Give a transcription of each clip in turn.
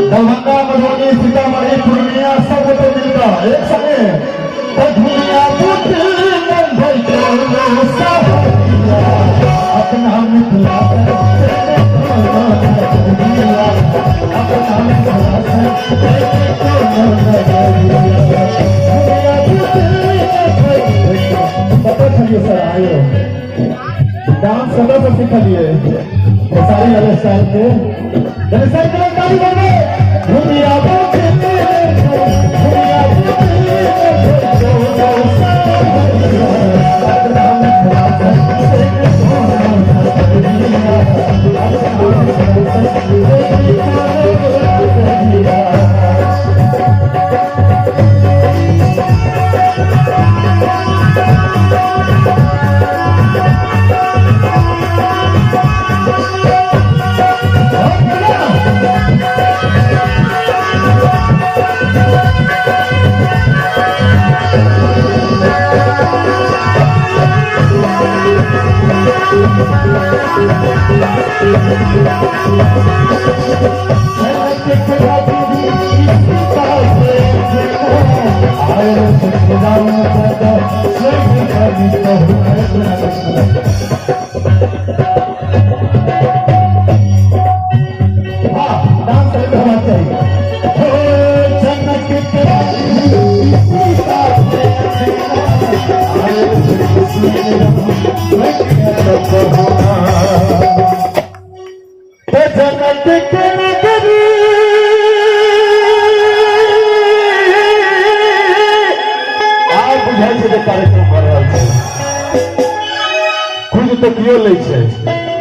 दरभंगा, मधुबनी, सीतामढ़ी, पूर्णिया सब तो मिलता एक संगे दुनिया अपना मिथिला डांस सदस्य सिखलिए सारी अलग स्टाइल के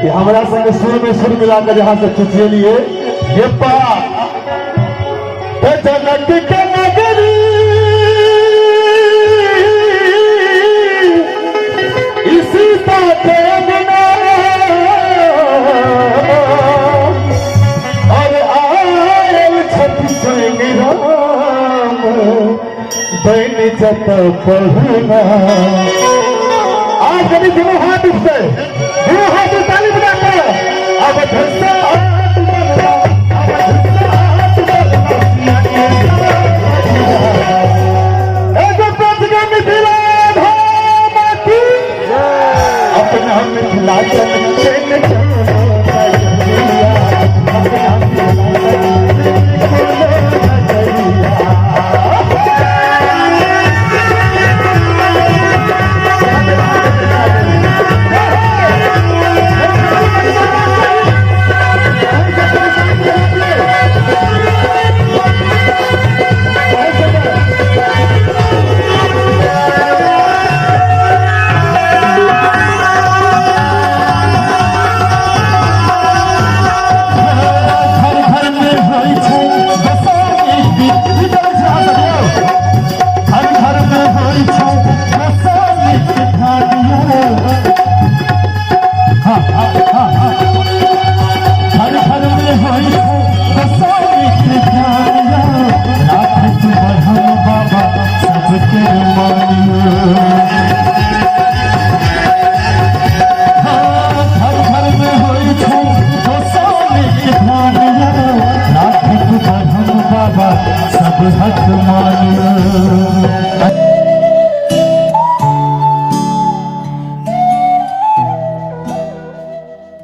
हमारा संग सुर में सुर मिलाकर यहाँ से खिंचेलिए ये जनक के नगरी इसी बाते बिना और आयल छठी सोएंगे राम बन जत पढ़ना आज कभी दोनों हाथ उठते ताली बजाकर अब धस्सा अपना मिथिला सब हक